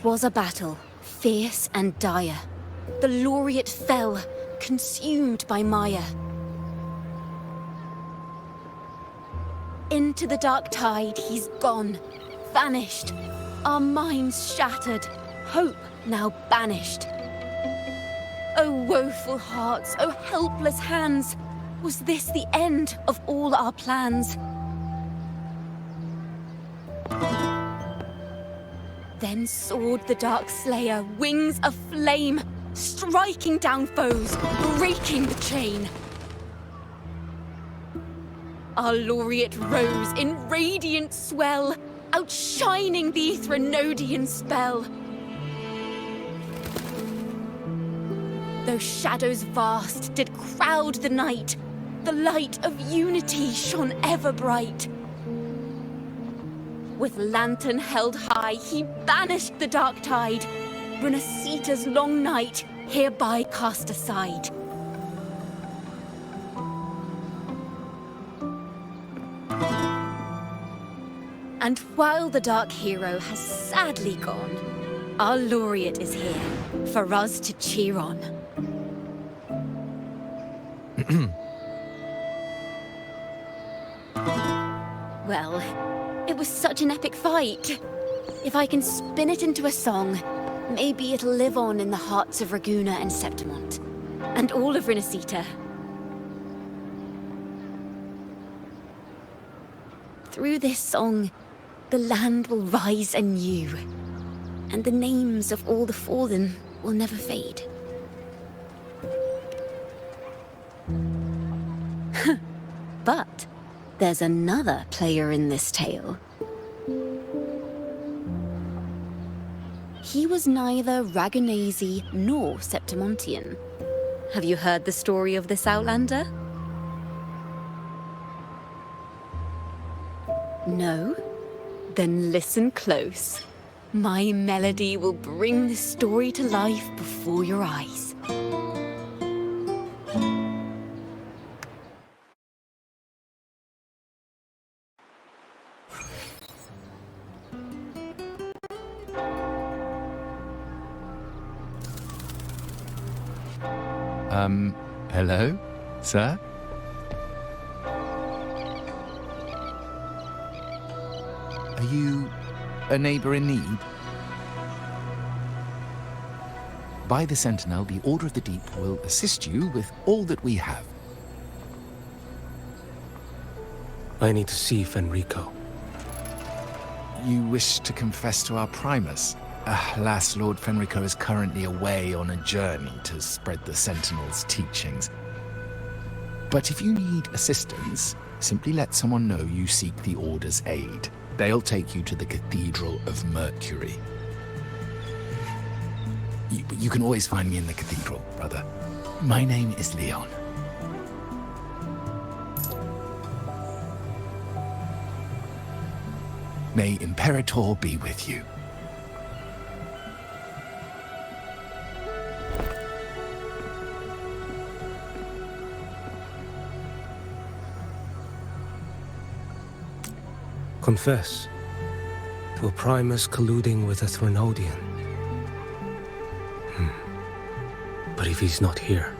was a battle, fierce and dire. The laureate fell, consumed by mire. Into the dark tide he's gone, vanished. Our minds shattered, hope now banished. O woeful hearts, O helpless hands, was this the end of all our plans? Then soared the dark slayer, wings aflame, striking down foes, breaking the chain. Our laureate rose in radiant swell, outshining the Threnodian spell. Though shadows vast did crowd the night, the light of unity shone ever bright. With lantern held high, he banished the dark tide, Rinascita's long night hereby cast aside. And while the dark hero has sadly gone, our laureate is here for us to cheer on. Well, it was such an epic fight. If I can spin it into a song, maybe it'll live on in the hearts of Raguna and Septimont, and all of Rinascita. Through this song, the land will rise anew, and the names of all the fallen will never fade. But there's another player in this tale. He was neither Raganese nor Septimontian. Have you heard the story of this Outlander? No? Then listen close. My melody will bring this story to life before your eyes. Hello, sir? Are you a neighbor in need? By the Sentinel, the Order of the Deep will assist you with all that we have. I need to see Fenrico. You wish to confess to our Primus? Alas, Lord Fenrico is currently away on a journey to spread the Sentinel's teachings. But if you need assistance, simply let someone know you seek the Order's aid. They'll take you to the Cathedral of Mercury. You can always find me in the cathedral, brother. My name is Leon. May Imperator be with you. Confess to a Primus colluding with a Threnodian. But if he's not here,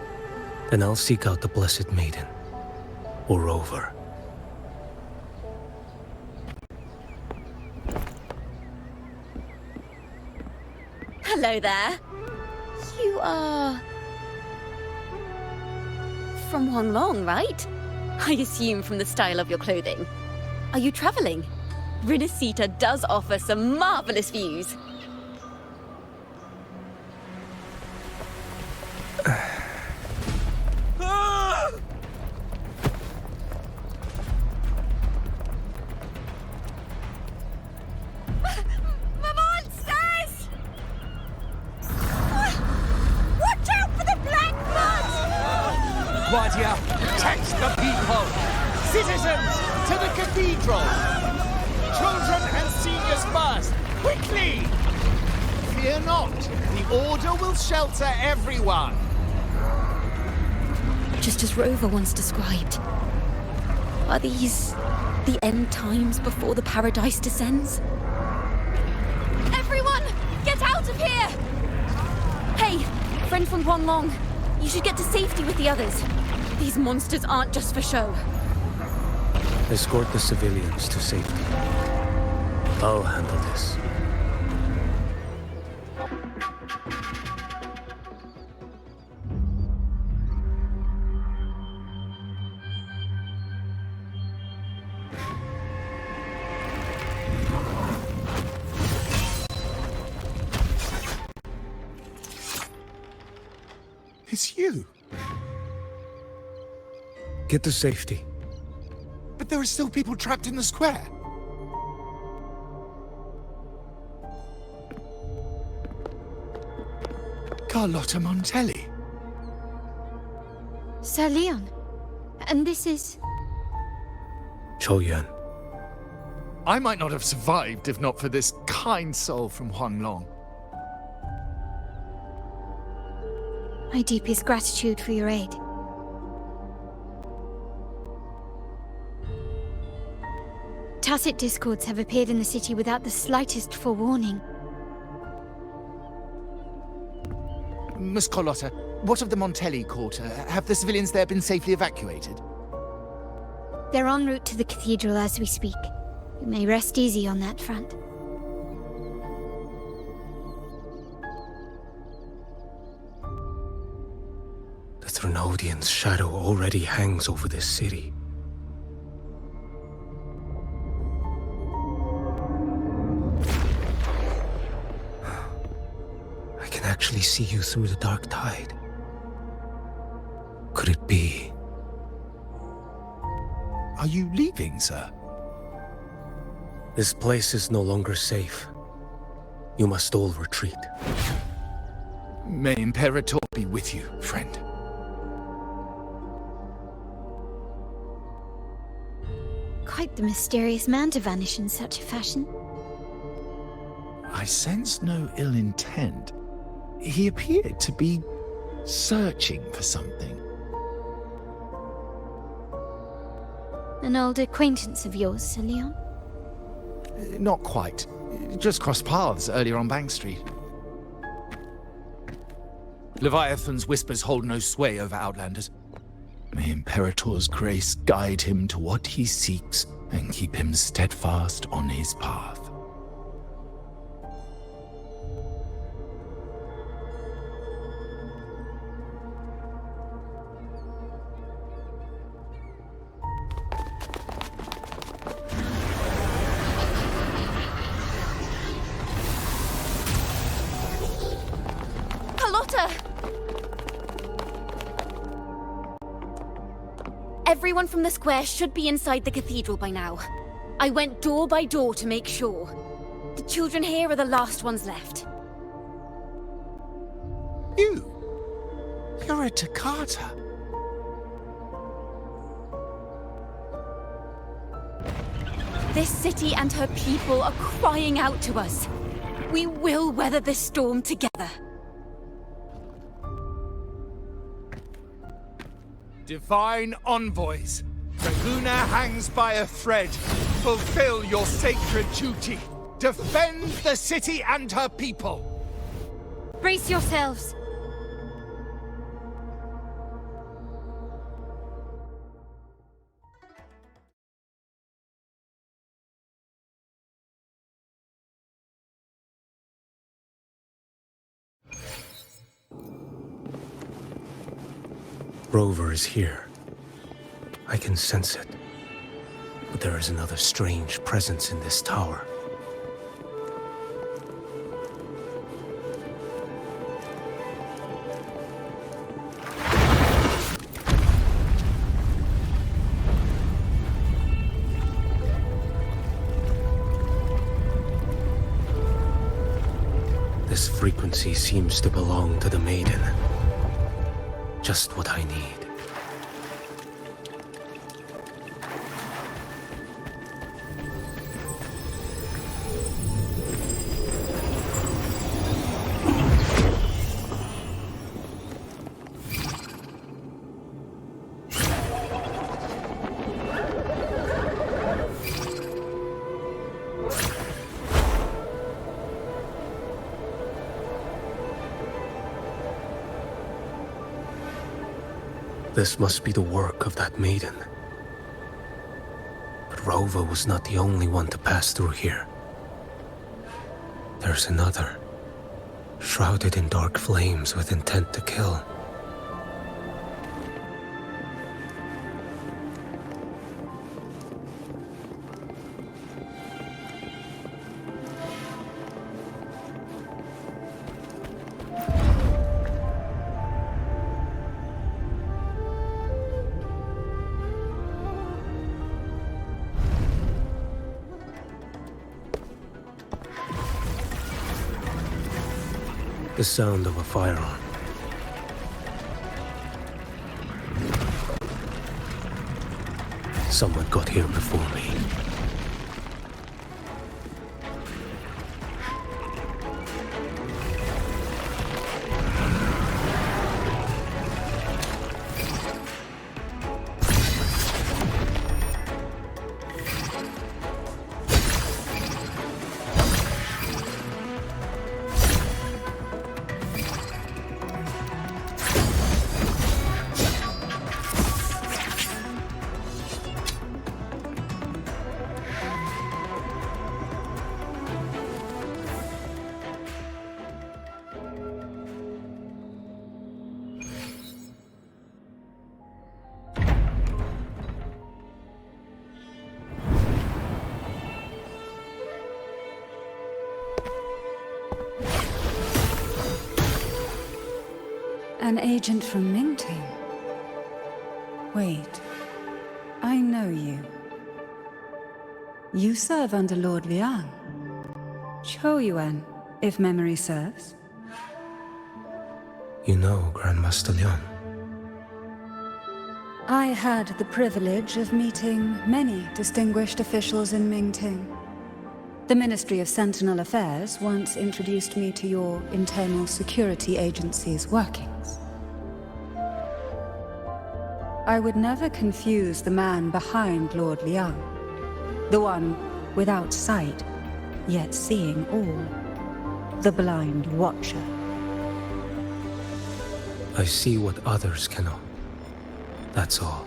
then I'll seek out the Blessed Maiden, or Rover. Hello there. You are... from Huanglong, right? I assume from the style of your clothing. Are you traveling? Rinascita does offer some marvelous views. Guardia, protect the people! Citizens, to the cathedral! Children and seniors first, quickly! Fear not, the Order will shelter everyone! Just as Rover once described. Are these the end times before the paradise descends? Everyone, get out Out of here! Hey, friend from Huanglong. You should get to safety with the others. These monsters aren't just for show. Escort the civilians to safety. I'll handle this. It's you. Get to safety. But there are still people trapped in the square. Carlotta Montelli. Sir Leon. And this is... Choyan. I might not have survived if not for this kind soul from Huanglong. My deepest gratitude for your aid. Tacit discords have appeared in the city without the slightest forewarning. Miss Carlotta, what of the Montelli quarter? Have the civilians there been safely evacuated? They're en route to the cathedral as we speak. You may rest easy on that front. The Thrunodian's shadow already hangs over this city. I can actually see you through the dark tide. Could it be? Are you leaving, sir? This place is no longer safe. You must all retreat. May Imperator be with you, friend. Quite the mysterious man to vanish in such a fashion. I sense no ill intent. He appeared to be searching for something. An old acquaintance of yours, Sir Leon? Not quite. Just crossed paths earlier on Bank Street. Leviathan's whispers hold no sway over Outlanders. May Imperator's grace guide him to what he seeks and keep him steadfast on his path. Carlotta! Everyone from the square should be inside the cathedral by now. I went door by door to make sure. The children here are the last ones left. You're a Toccata. This city and her people are crying out to us. We will weather this storm together. Divine envoys, Draguna hangs by a thread. Fulfill your sacred duty. Defend the city and her people. Brace yourselves! Rover is here. I can sense it. But there is another strange presence in this tower. This frequency seems to belong to the maiden. Just what I need. This must be the work of that maiden. But Rova was not the only one to pass through here. There's another, shrouded in dark flames with intent to kill. The sound of a firearm. Someone got here before me. An agent from Mingting? Wait, I know you. You serve under Lord Liang. Choyuan, if memory serves. You know Grandmaster Liang. I had the privilege of meeting many distinguished officials in Mingting. The Ministry of Sentinel Affairs once introduced me to your internal security agency's workings. I would never confuse the man behind Lord Liang, the one without sight, yet seeing all, the blind watcher. I see what others cannot. That's all.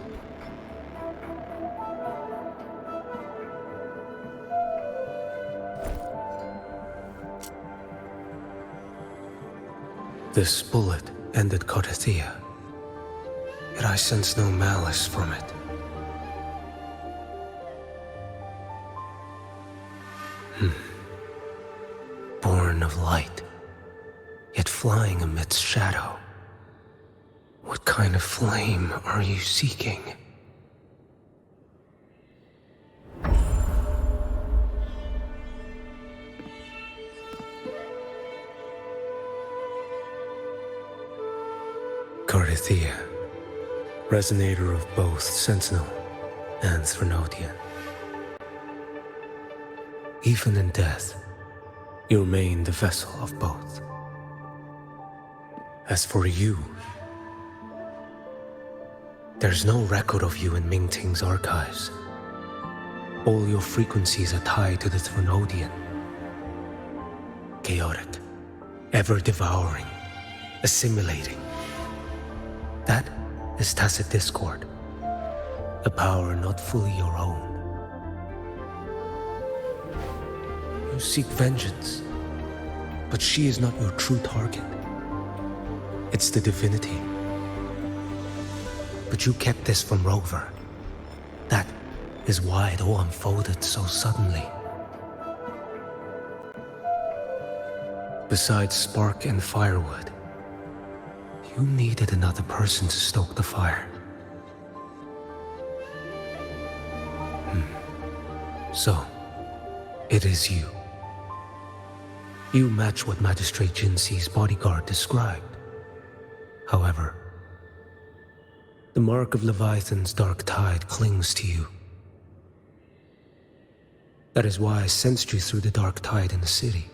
This bullet ended Carthia, yet I sense no malice from it. Born of light, yet flying amidst shadow. What kind of flame are you seeking? Carthia, resonator of both Sentinel and Threnodian. Even in death, you remain the vessel of both. As for you, there's no record of you in Mingting's archives. All your frequencies are tied to the Threnodian. Chaotic, ever-devouring, assimilating. That is tacit discord, a power not fully your own. You seek vengeance, but she is not your true target. It's the divinity. But you kept this from Rover. That is why it all unfolded so suddenly. Besides spark and firewood, you needed another person to stoke the fire. So, it is you. You match what Magistrate Jinxi's bodyguard described. However, the mark of Leviathan's dark tide clings to you. That is why I sensed you through the dark tide in the city.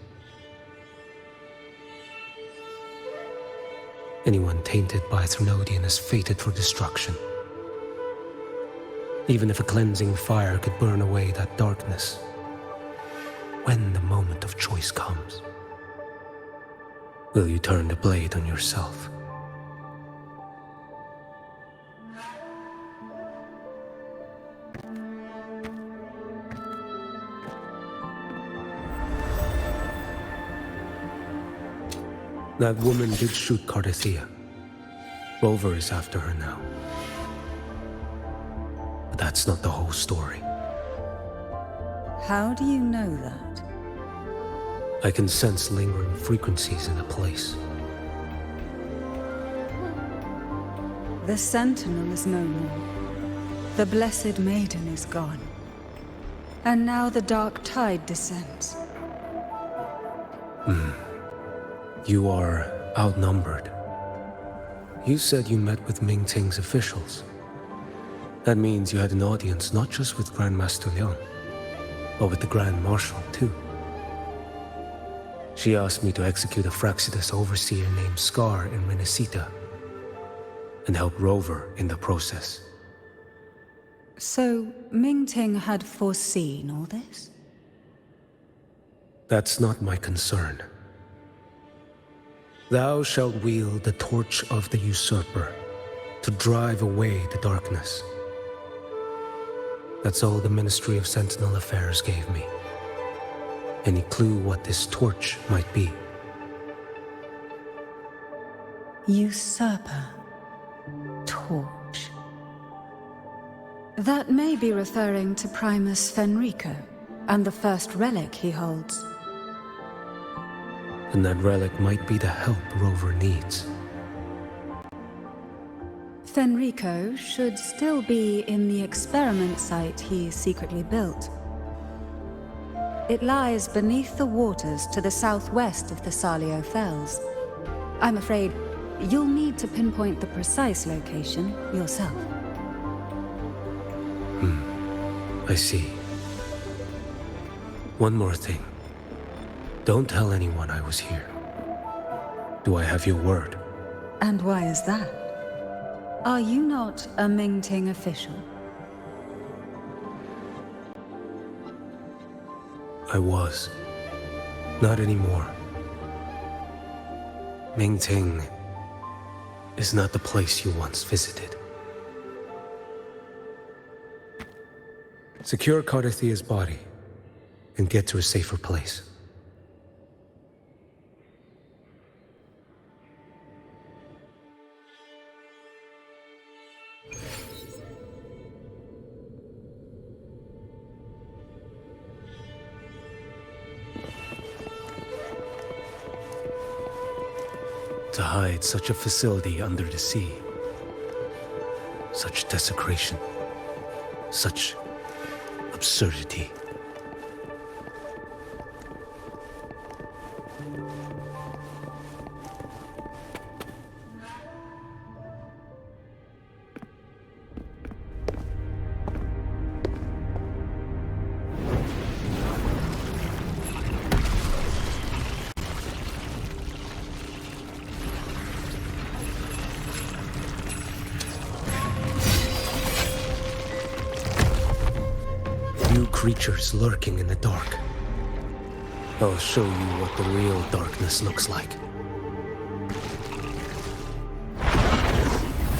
Anyone tainted by Threnodian is fated for destruction. Even if a cleansing fire could burn away that darkness, when the moment of choice comes, will you turn the blade on yourself? That woman did shoot Cardathia. Rover is after her now. But that's not the whole story. How do you know that? I can sense lingering frequencies in the place. The Sentinel is no more. The Blessed Maiden is gone. And now the Dark Tide descends. You are outnumbered. You said you met with Ming Ting's officials. That means you had an audience not just with Grandmaster Liang, but with the Grand Marshal, too. She asked me to execute a Fraxidus overseer named Scar in Rinascita, and help Rover in the process. So, Ming Ting had foreseen all this? That's not my concern. Thou shalt wield the torch of the usurper to drive away the darkness. That's all the Ministry of Sentinel Affairs gave me. Any clue what this torch might be? Usurper. Torch. That may be referring to Primus Fenrico and the first relic he holds. And that relic might be the help Rover needs. Fenrico should still be in the experiment site he secretly built. It lies beneath the waters to the southwest of the Salio Fells. I'm afraid you'll need to pinpoint the precise location yourself. I see. One more thing. Don't tell anyone I was here. Do I have your word? And why is that? Are you not a Ming Ting official? I was. Not anymore. Ming Ting is not the place you once visited. Secure Cardathia's body and get to a safer place. To hide such a facility under the sea. Such desecration. Such absurdity. Creatures lurking in the dark. I'll show you what the real darkness looks like.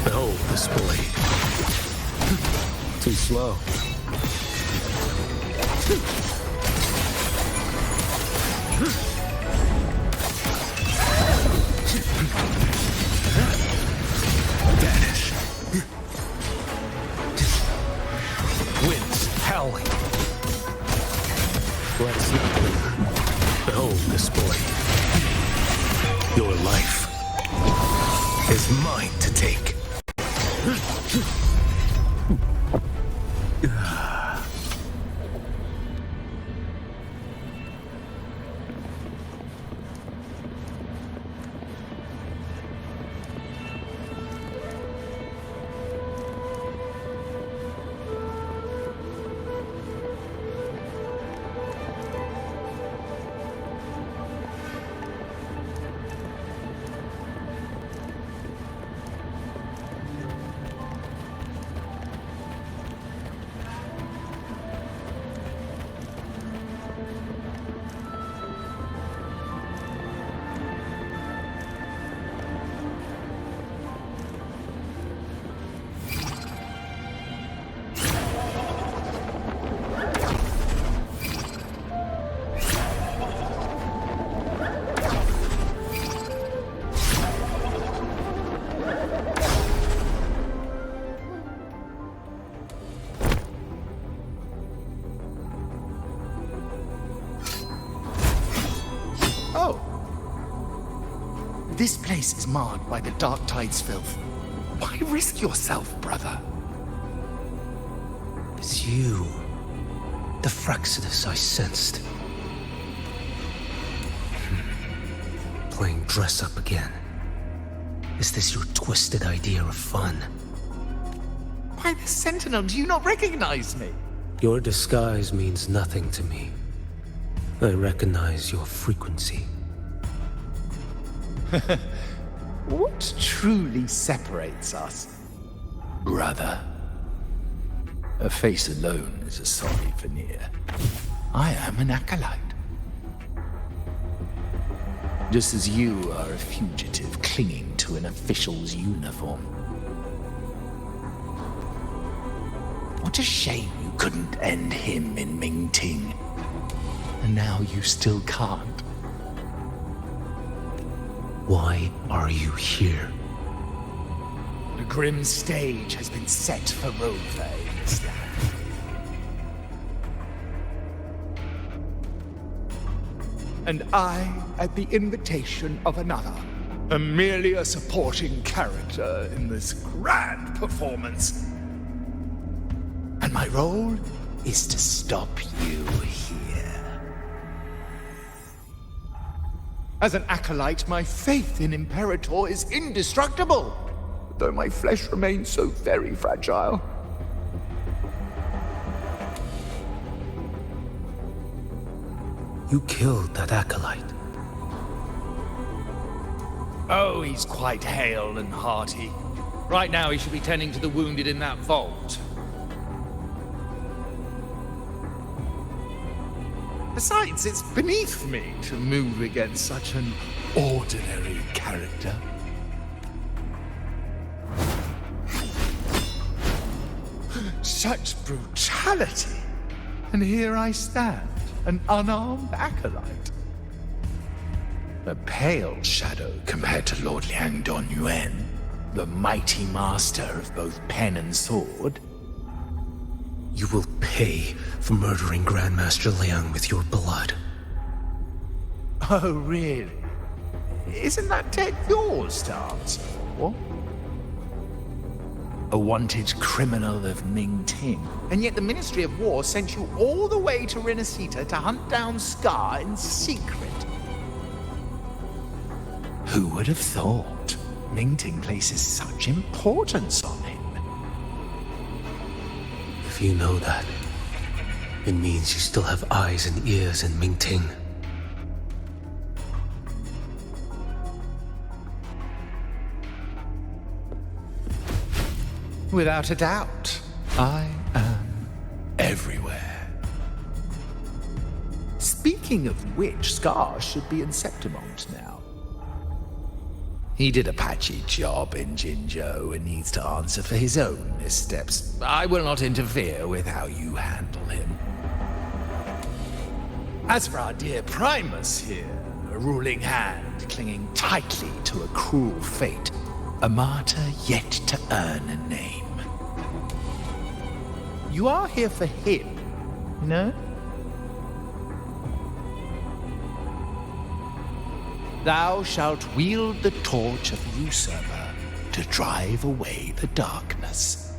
Behold this blade. Too slow. Vanish. Winds howling. Let's see. Behold this blade. Your life is mine to take. This place is marred by the Dark Tide's filth. Why risk yourself, brother? It's you. The Fraxidus I sensed. Playing dress up again. Is this your twisted idea of fun? Why the Sentinel, do you not recognize me? Your disguise means nothing to me. I recognize your frequency. What truly separates us, brother? A face alone is a sorry veneer. I am an acolyte. Just as you are a fugitive clinging to an official's uniform. What a shame you couldn't end him in Mingting. And now you still can't. Why are you here? The grim stage has been set for Rover, Islam. And I, at the invitation of another, am merely a supporting character in this grand performance. And my role is to stop you here. As an acolyte, my faith in Imperator is indestructible, though my flesh remains so very fragile. You killed that acolyte. Oh, he's quite hale and hearty. Right now he should be tending to the wounded in that vault. Besides, it's beneath me to move against such an ordinary character. Such brutality! And here I stand, an unarmed acolyte. A pale shadow compared to Lord Liang Donyuan, the mighty master of both pen and sword. You will pay for murdering Grandmaster Liang with your blood. Oh, really? Isn't that tech yours to answer? What? A wanted criminal of Mingting. And yet the Ministry of War sent you all the way to Rinascita to hunt down Scar in secret. Who would have thought Mingting places such importance on him? If you know that, it means you still have eyes and ears in Mingting. Without a doubt, I am everywhere. Speaking of which, Scar should be in Septimont now. He did a patchy job in Jinzhou and needs to answer for his own missteps. I will not interfere with how you handle him. As for our dear Primus here, a ruling hand clinging tightly to a cruel fate, a martyr yet to earn a name. You are here for him, no? Thou shalt wield the torch of usurper to drive away the darkness.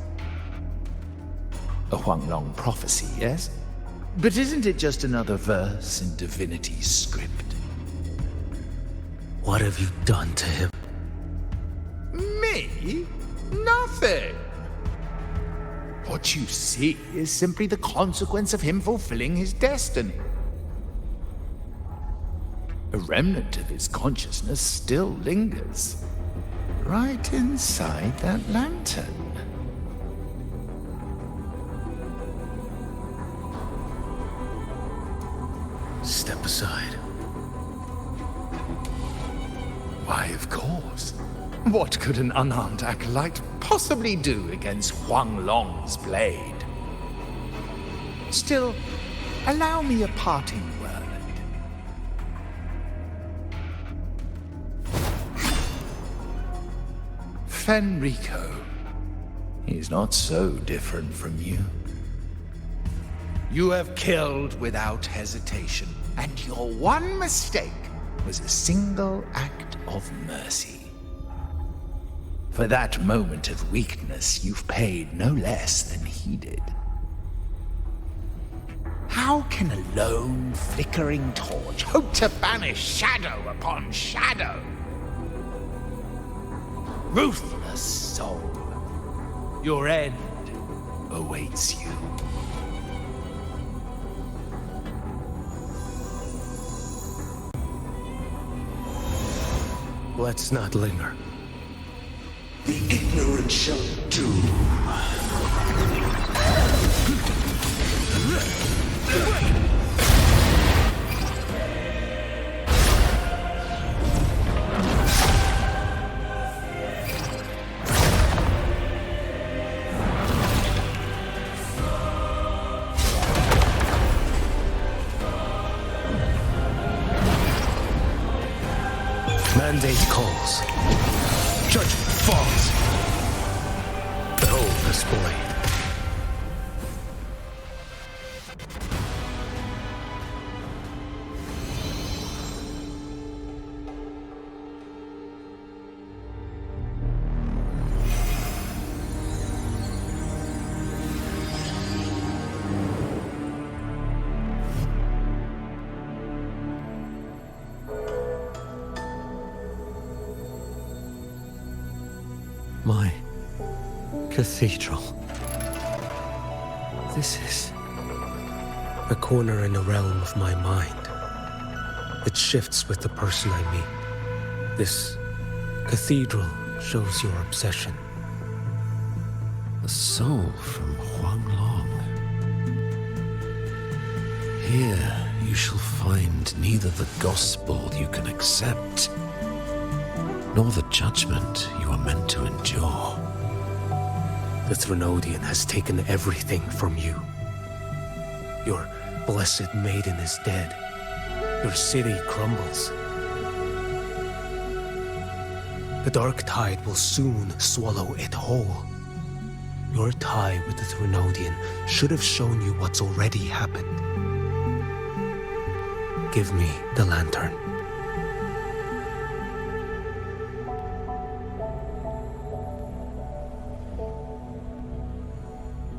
A Huanglong prophecy, yes? But isn't it just another verse in Divinity's script? What have you done to him? Me? Nothing. What you see is simply the consequence of him fulfilling his destiny. A remnant of his consciousness still lingers, right inside that lantern. Step aside. Why, of course. What could an unarmed acolyte possibly do against Huanglong's blade? Still, allow me a parting word. Fenrico, he's not so different from you. You have killed without hesitation, and your one mistake was a single act of mercy. For that moment of weakness, you've paid no less than heeded. How can a lone, flickering torch hope to banish shadow upon shadow? Ruthless soul, your end awaits you. Let's not linger. The ignorant shall do. Mandate calls. Judgment falls. Behold this blade. My cathedral. This is a corner in the realm of my mind. It shifts with the person I meet. This cathedral shows your obsession. A soul from Huanglong. Here you shall find neither the gospel you can accept, nor the judgment you are meant to endure. The Threnodian has taken everything from you. Your blessed maiden is dead. Your city crumbles. The dark tide will soon swallow it whole. Your tie with the Threnodian should have shown you what's already happened. Give me the lantern.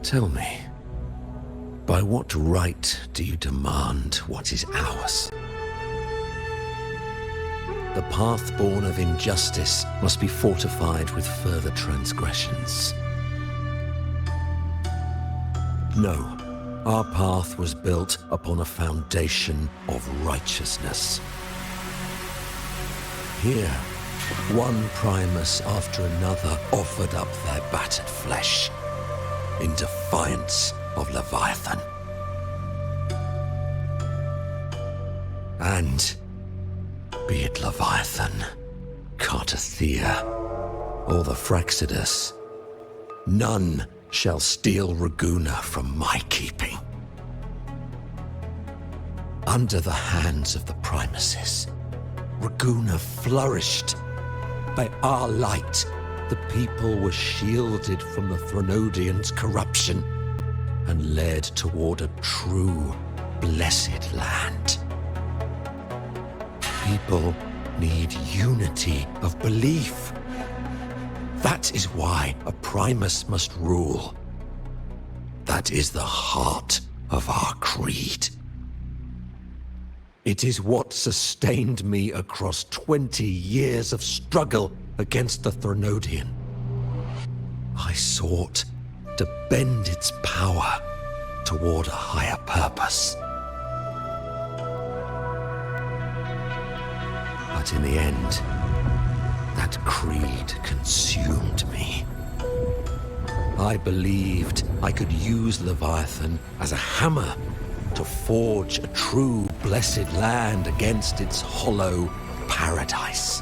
Tell me, by what right do you demand what is ours? The path born of injustice must be fortified with further transgressions. No, our path was built upon a foundation of righteousness. Here, one Primus after another offered up their battered flesh in defiance of Leviathan. And be it Leviathan, Cartathea, or the Fraxidus, none shall steal Raguna from my keeping. Under the hands of the Primuses, Raguna flourished. By our light, the people were shielded from the Threnodians' corruption and led toward a true, blessed land. People need unity of belief. That is why a Primus must rule. That is the heart of our creed. It is what sustained me across 20 years of struggle against the Threnodian. I sought to bend its power toward a higher purpose. But in the end, that creed consumed me. I believed I could use Leviathan as a hammer to forge a true blessed land against its hollow paradise.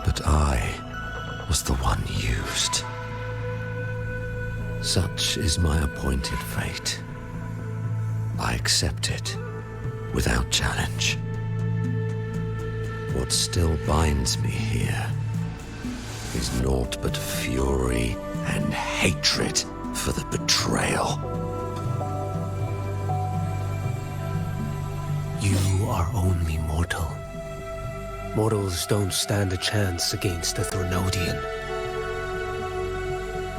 But I was the one used. Such is my appointed fate. I accept it without challenge. What still binds me here is naught but fury and hatred for the betrayal. You are only mortal. Mortals don't stand a chance against the Threnodian.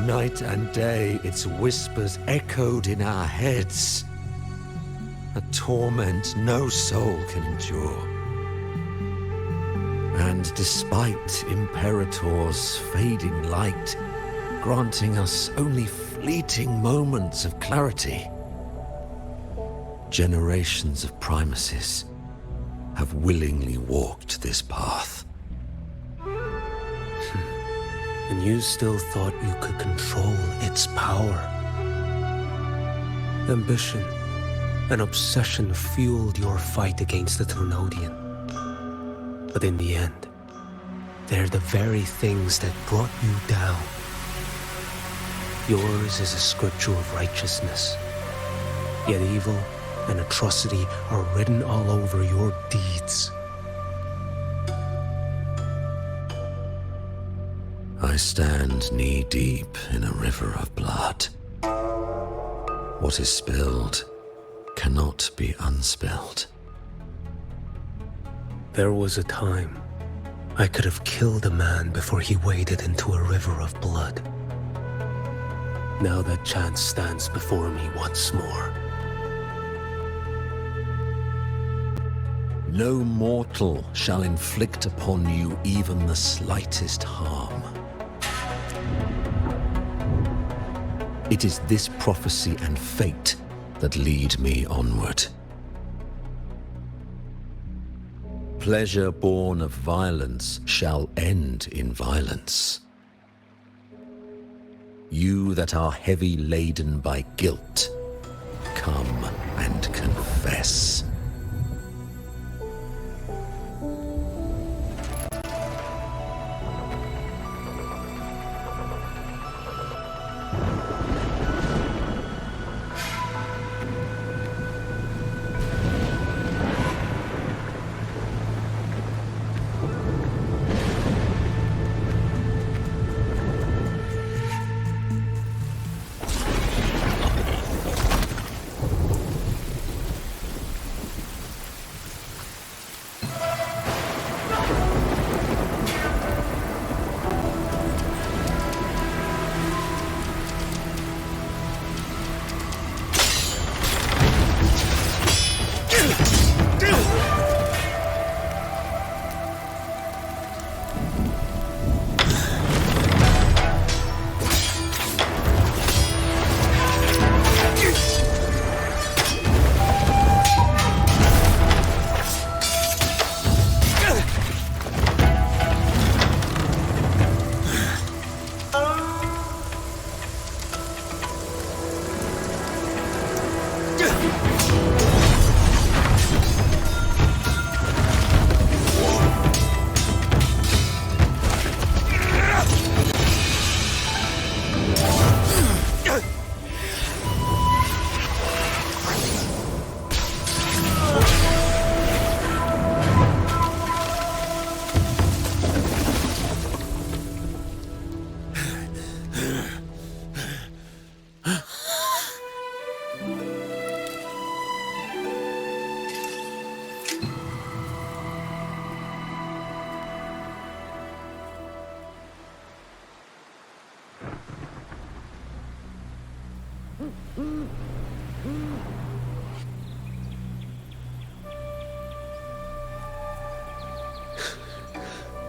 Night and day, its whispers echoed in our heads. A torment no soul can endure. And despite Imperator's fading light, granting us only fleeting moments of clarity, generations of Primuses have willingly walked this path. And you still thought you could control its power. Ambition and obsession fueled your fight against the Threnodian. But in the end, they're the very things that brought you down. Yours is a scripture of righteousness, yet evil and atrocity are written all over your deeds. I stand knee-deep in a river of blood. What is spilled cannot be unspilled. There was a time I could have killed a man before he waded into a river of blood. Now that chance stands before me once more. No mortal shall inflict upon you even the slightest harm. It is this prophecy and fate that lead me onward. Pleasure born of violence shall end in violence. You that are heavy laden by guilt, come and confess.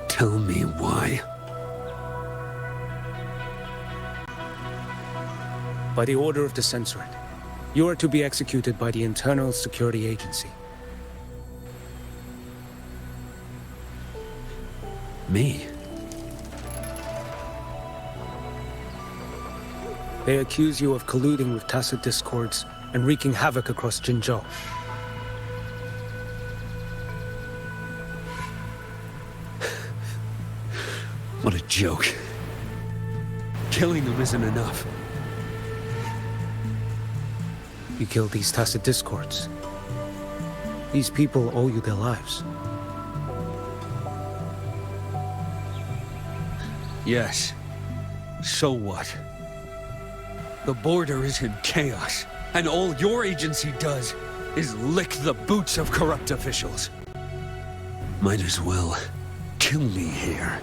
Tell me why. By the order of the Censorate, you are to be executed by the Internal Security Agency. Me? They accuse you of colluding with tacit discords and wreaking havoc across Jinzhou. What a joke. Killing them isn't enough. You killed these tacit discords. These people owe you their lives. Yes. So what? The border is in chaos, and all your agency does is lick the boots of corrupt officials. Might as well. kill me here.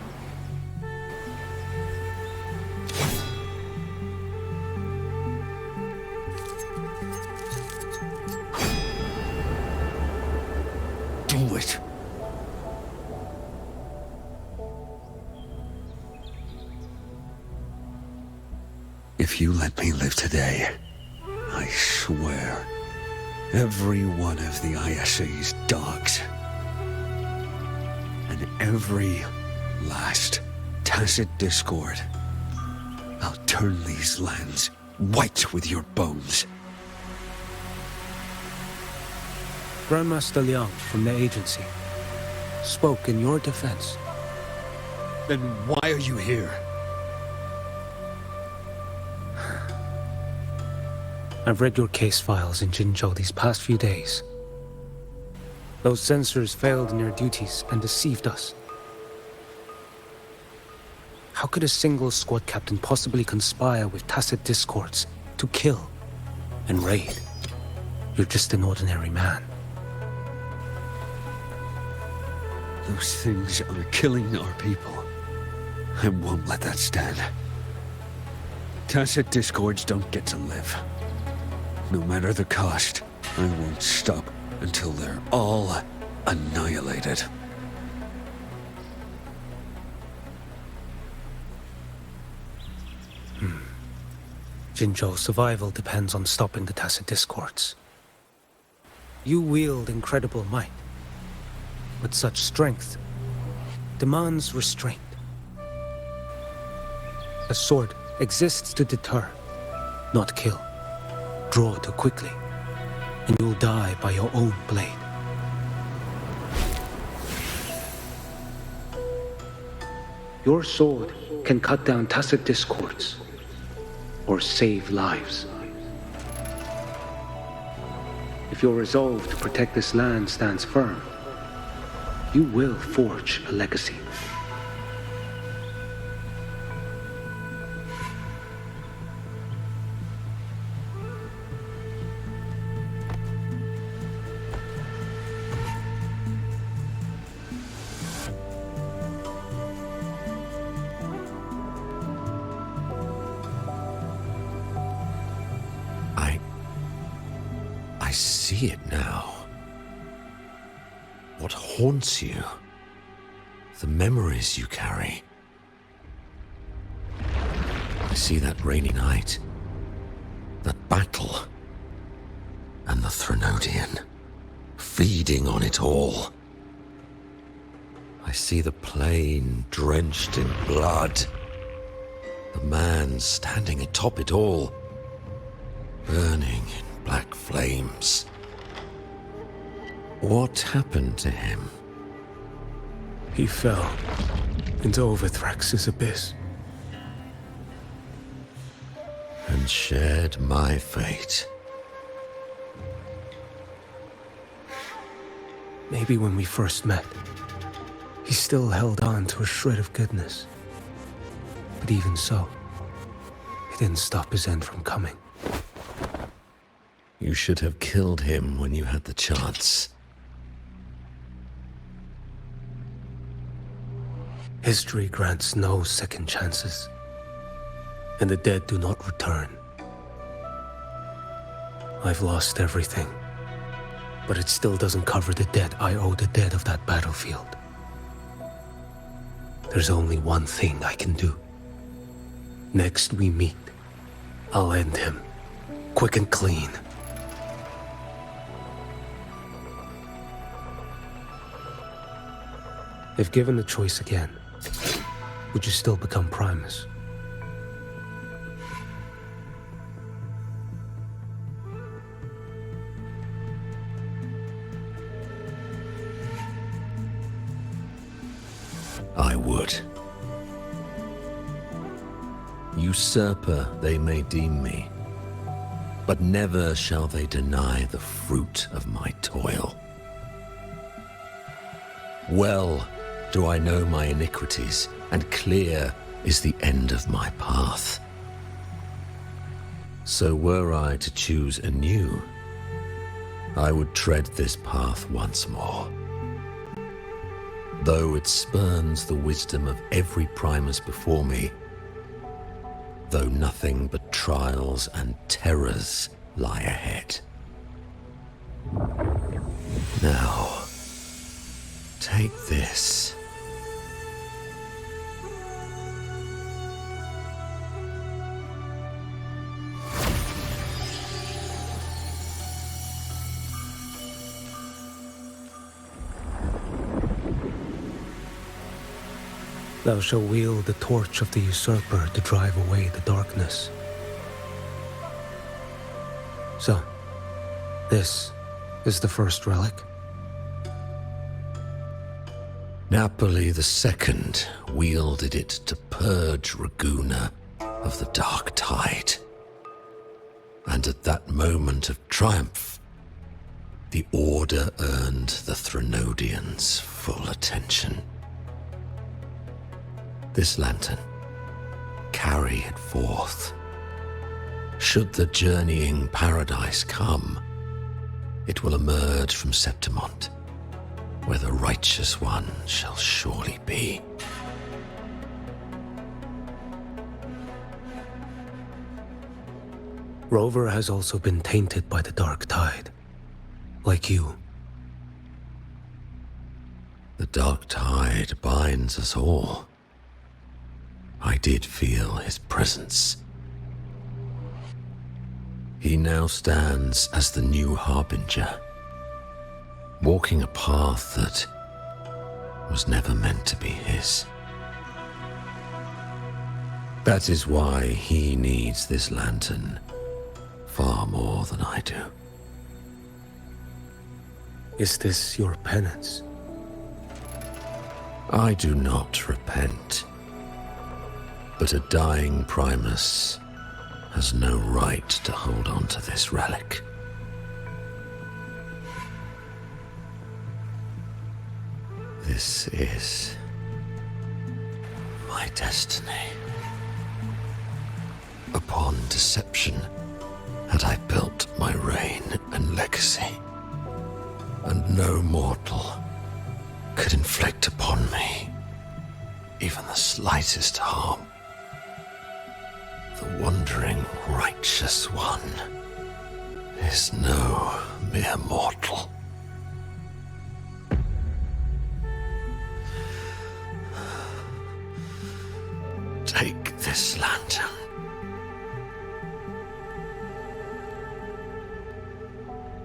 Do it. If you let me live today, I swear, every one of the ISA's dogs, and every last tacit discord, I'll turn these lands white with your bones. Grandmaster Liang from the agency spoke in your defense. Then why are you here? I've read your case files in Jinzhou these past few days. Those censors failed in their duties and deceived us. How could a single squad captain possibly conspire with tacit discords to kill and raid? You're just an ordinary man. Those things are killing our people. I won't let that stand. Tacit discords don't get to live. No matter the cost, I won't stop until they're all annihilated. Jinzhou's survival depends on stopping the tacit discords. You wield incredible might, but such strength demands restraint. A sword exists to deter, not kill. Draw too quickly, and you'll die by your own blade. Your sword can cut down tacit discords, or save lives. If your resolve to protect this land stands firm, you will forge a legacy. I see it now. What haunts you? The memories you carry. I see that rainy night, that battle, and the Threnodian, feeding on it all. I see the plain drenched in blood, the man standing atop it all, burning in black flames. What happened to him? He fell into Overthrax's abyss. And shared my fate. Maybe when we first met, he still held on to a shred of goodness. But even so, it didn't stop his end from coming. You should have killed him when you had the chance. History grants no second chances, and the dead do not return. I've lost everything, but it still doesn't cover the debt I owe the dead of that battlefield. There's only one thing I can do. Next we meet, I'll end him, quick and clean. If given the choice again, would you still become Primus? I would. Usurper they may deem me, but never shall they deny the fruit of my toil. Well do I know my iniquities, and clear is the end of my path. So were I to choose anew, I would tread this path once more. though it spurns the wisdom of every Primus before me, though nothing but trials and terrors lie ahead. Now, take this. Thou shalt wield the torch of the usurper to drive away the darkness. So, this is the first relic. Napoli II wielded it to purge Raguna of the dark tide. And at that moment of triumph, the Order earned the Threnodians full attention. This lantern, carry it forth. Should the journeying paradise come, it will emerge from Septimont, where the righteous one shall surely be. Rover has also been tainted by the dark tide, like you. The dark tide binds us all. I did feel his presence. He now stands as the new harbinger, walking a path that was never meant to be his. That is why he needs this lantern far more than I do. Is this your penance? I do not repent. But a dying Primus has no right to hold on to this relic. This is my destiny. Upon deception had I built my reign and legacy, and no mortal could inflict upon me even the slightest harm. The wandering righteous one is no mere mortal. Take this lantern.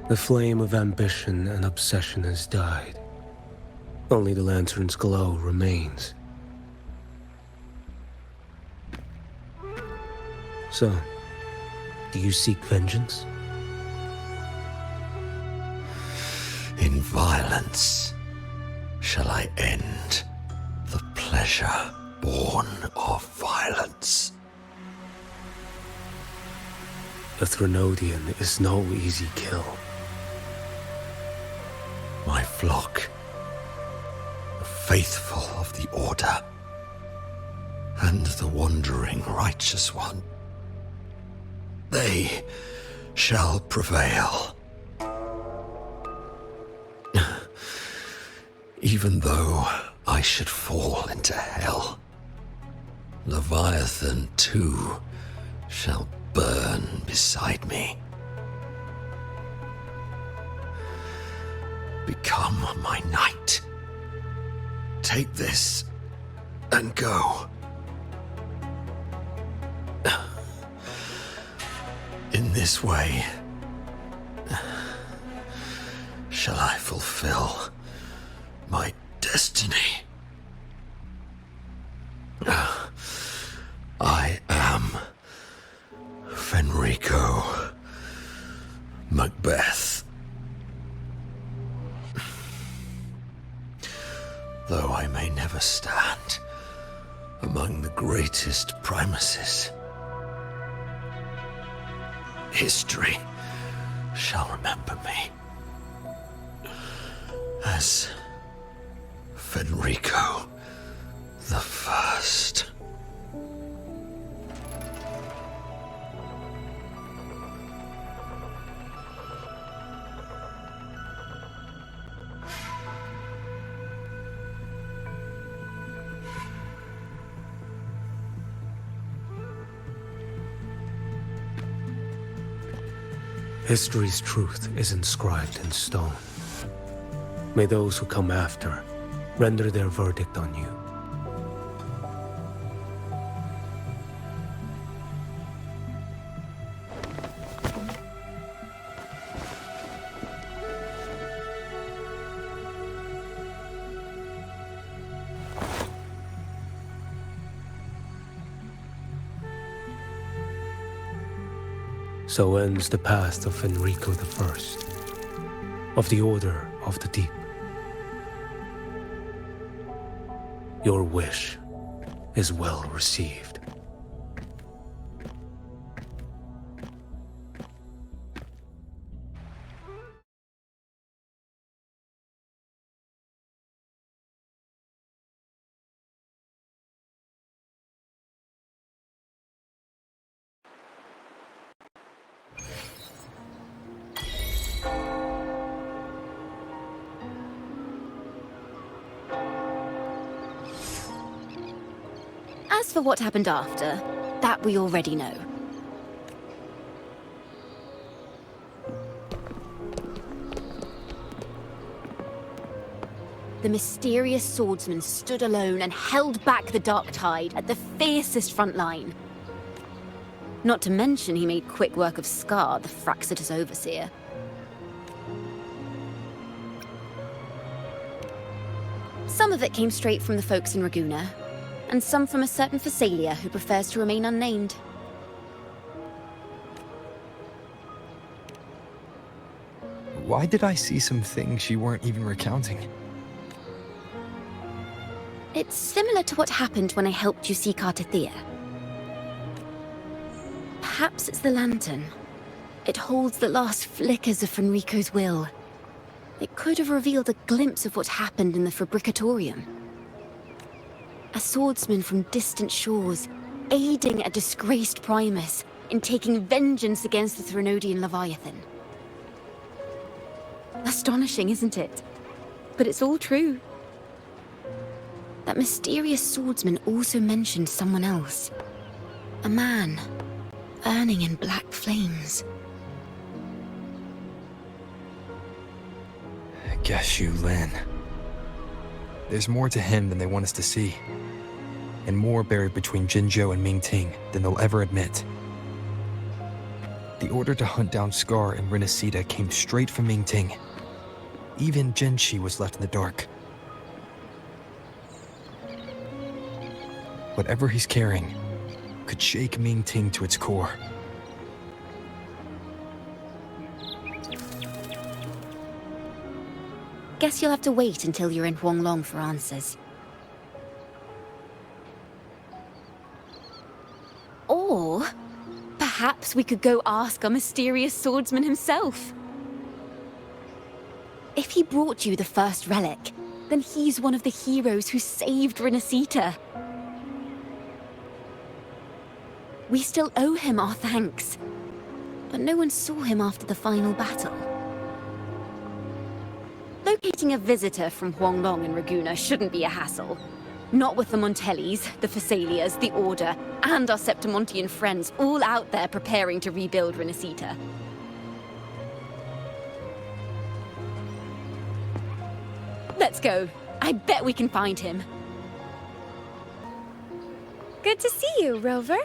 The flame of ambition and obsession has died. Only the lantern's glow remains. So, do you seek vengeance? In violence shall I end the pleasure born of violence. A Threnodian is no easy kill. My flock, the faithful of the Order, and the wandering righteous one, they shall prevail. Even though I should fall into hell, Leviathan too shall burn beside me. Become my knight. Take this and go. In this way, shall I fulfill my destiny. I am Fenrico Macbeth. Though I may never stand among the greatest Primuses, history shall remember me as Fenrico the First. History's truth is inscribed in stone. May those who come after render their verdict on you. So ends the path of Enrico I, of the Order of the Deep. Your wish is well received. As for what happened after, that we already know. The mysterious swordsman stood alone and held back the dark tide at the fiercest front line. Not to mention he made quick work of Scar, the Fraxitous overseer. Some of it came straight from the folks in Raguna, and some from a certain Phasalia who prefers to remain unnamed. Why did I see some things you weren't even recounting? It's similar to what happened when I helped you seek Artethea. Perhaps it's the lantern. It holds the last flickers of Fenrico's will. It could have revealed a glimpse of what happened in the Fabricatorium. A swordsman from distant shores, aiding a disgraced Primus in taking vengeance against the Threnodian Leviathan. Astonishing, isn't it? But it's all true. That mysterious swordsman also mentioned someone else. A man, burning in black flames. Guess you, Lin. There's more to him than they want us to see. And more buried between Jinzhou and Mingting than they'll ever admit. The order to hunt down Scar and Rinascita came straight from Mingting. Even Jinshi was left in the dark. Whatever he's carrying could shake Mingting to its core. Guess you'll have to wait until you're in Huanglong for answers. Or perhaps we could go ask our mysterious swordsman himself. If he brought you the first relic, then he's one of the heroes who saved Rinascita. We still owe him our thanks, but no one saw him after the final battle. Locating a visitor from Huanglong and Raguna shouldn't be a hassle. Not with the Montellis, the Phasalias, the Order, and our Septimontian friends all out there preparing to rebuild Rinascita. Let's go. I bet we can find him. Good to see you, Rover.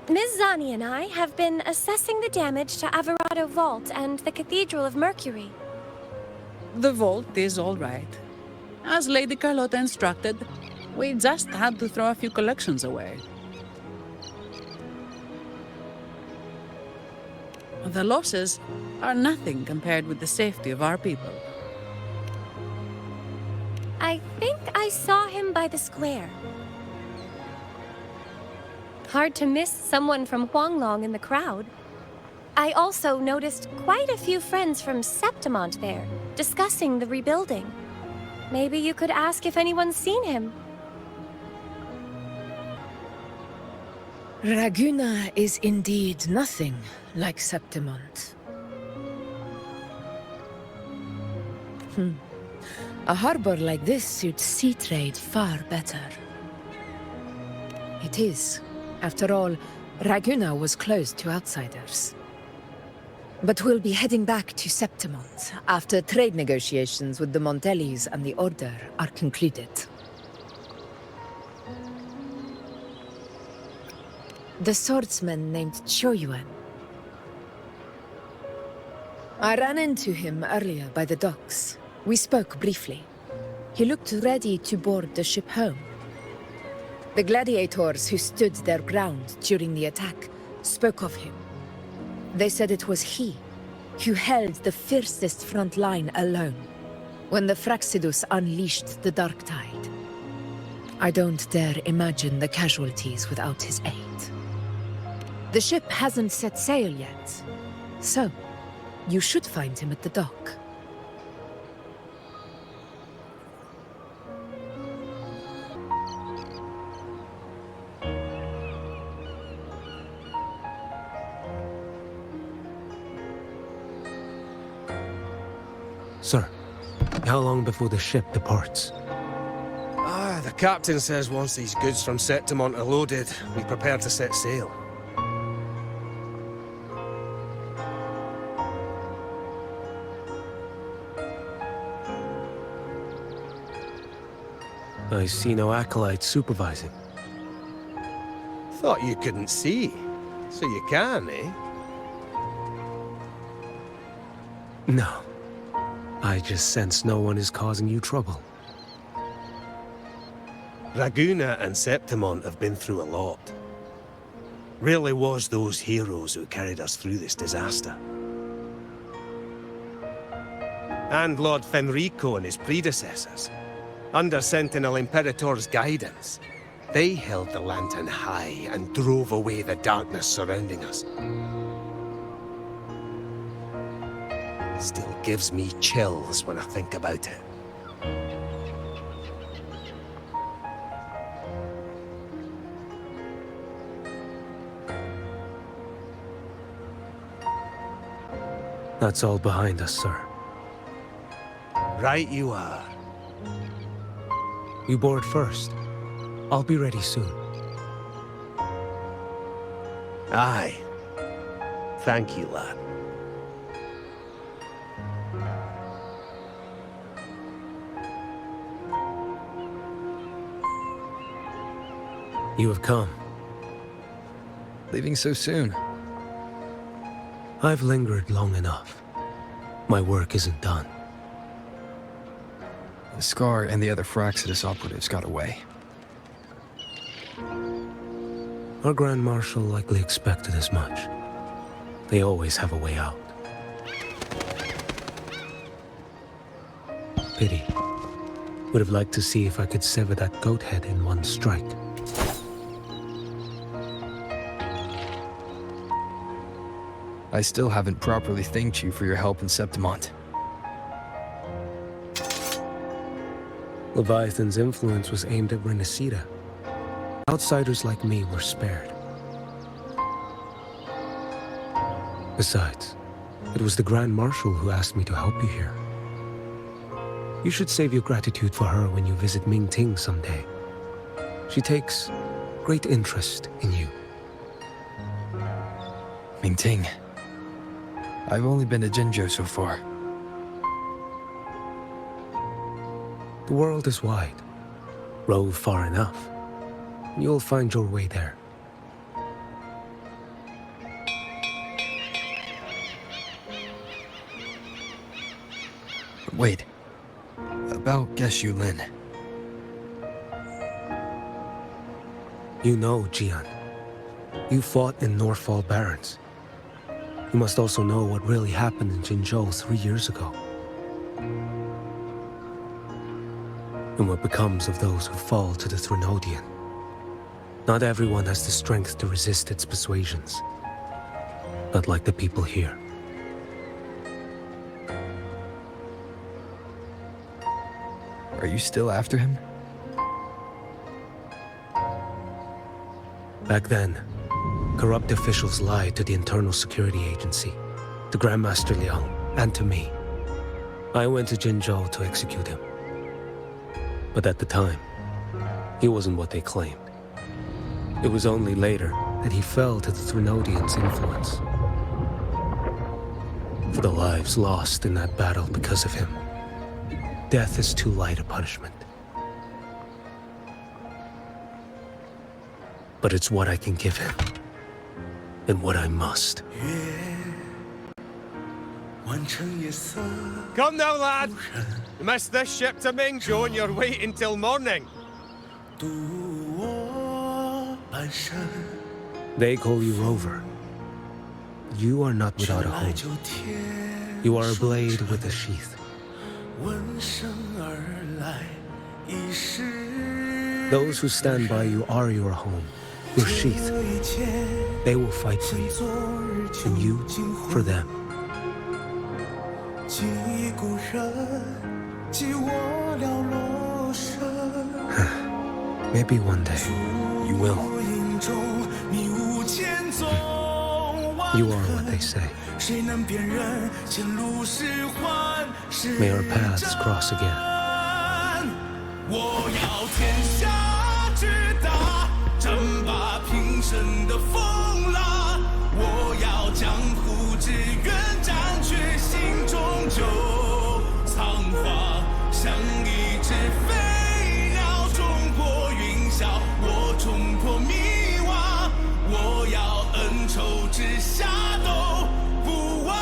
Ms. Zani and I have been assessing the damage to Averado Vault and the Cathedral of Mercury. The vault is all right. As Lady Carlotta instructed, we just had to throw a few collections away. The losses are nothing compared with the safety of our people. I think I saw him by the square. Hard to miss someone from Huanglong in the crowd. I also noticed quite a few friends from Septimont there, discussing the rebuilding. Maybe you could ask if anyone's seen him. Raguna is indeed nothing like Septimont. A harbor like this suits sea trade far better. It is, after all, Raguna was closed to outsiders. But we'll be heading back to Septimont after trade negotiations with the Montellis and the Order are concluded. The swordsman named Choyuan. I ran into him earlier by the docks. We spoke briefly. He looked ready to board the ship home. The gladiators who stood their ground during the attack spoke of him. They said it was he who held the fiercest front line alone when the Fraxidus unleashed the Dark Tide. I don't dare imagine the casualties without his aid. The ship hasn't set sail yet, so you should find him at the dock. Sir, how long before the ship departs? The captain says once these goods from Septimont are loaded, we prepare to set sail. I see no acolytes supervising. Thought you couldn't see. So you can, eh? No. I just sense no one is causing you trouble. Raguna and Septimont have been through a lot. Rarely was those heroes who carried us through this disaster. And Lord Fenrico and his predecessors. Under Sentinel Imperator's guidance, they held the lantern high and drove away the darkness surrounding us. Still gives me chills when I think about it. That's all behind us, sir. Right you are. You board first. I'll be ready soon. Aye. Thank you, lad. You have come. Leaving so soon? I've lingered long enough. My work isn't done. The Scar and the other Fraxidus operatives got away. Our Grand Marshal likely expected as much. They always have a way out. Pity. Would have liked to see if I could sever that goat head in one strike. I still haven't properly thanked you for your help in Septimont. Leviathan's influence was aimed at Rinascita. Outsiders like me were spared. Besides, it was the Grand Marshal who asked me to help you here. You should save your gratitude for her when you visit Mingting someday. She takes great interest in you. Mingting. I've only been to Jinzhou so far. The world is wide. Rove far enough, and you'll find your way there. Wait. About Geshu Lin. You know, Jian. You fought in Northfall Barrens. You must also know what really happened in Jinzhou 3 years ago. And what becomes of those who fall to the Threnodian. Not everyone has the strength to resist its persuasions. Not like the people here. Are you still after him? Back then, corrupt officials lied to the Internal Security Agency, to Grandmaster Liang, and to me. I went to Jinzhou to execute him. But at the time, he wasn't what they claimed. It was only later, that he fell to the Threnodians' influence. For the lives lost in that battle because of him, death is too light a punishment. But it's what I can give him, and what I must. Come now, lad! You missed this ship to Mingzhou and you're waiting till morning. They call you Rover. You are not without a home. You are a blade with a sheath. Those who stand by you are your home, your sheath. They will fight for you, and you for them. Maybe one day, you will. You are what they say. May our paths cross again. 我要天下之大，争霸平生的风浪。我要江湖之远，斩却心中旧仓皇。像一只飞鸟冲破云霄，我冲破迷惘。我要恩仇之下都不忘。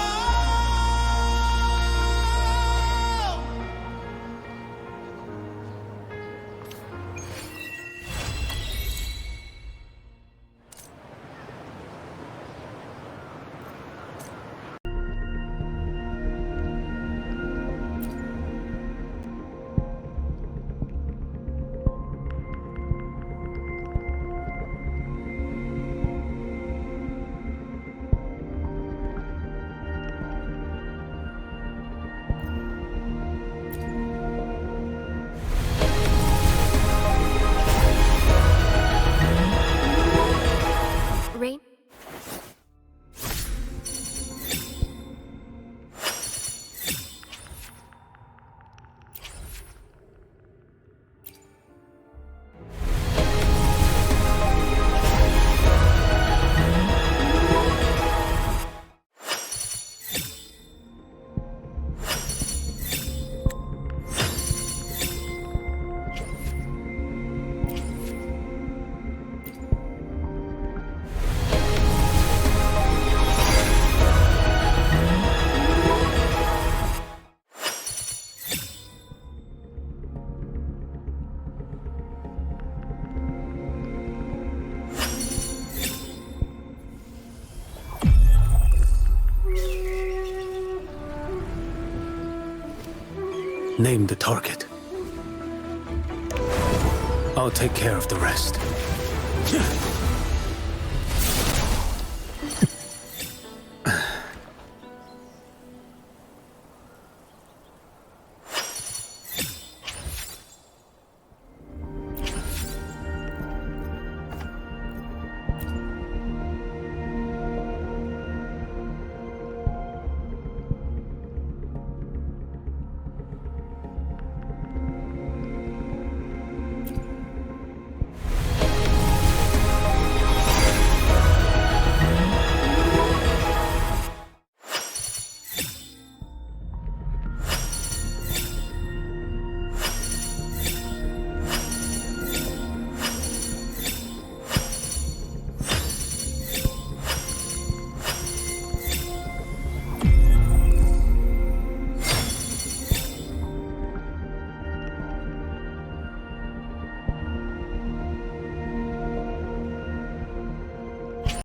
Rain? Name the target. I'll take care of the rest.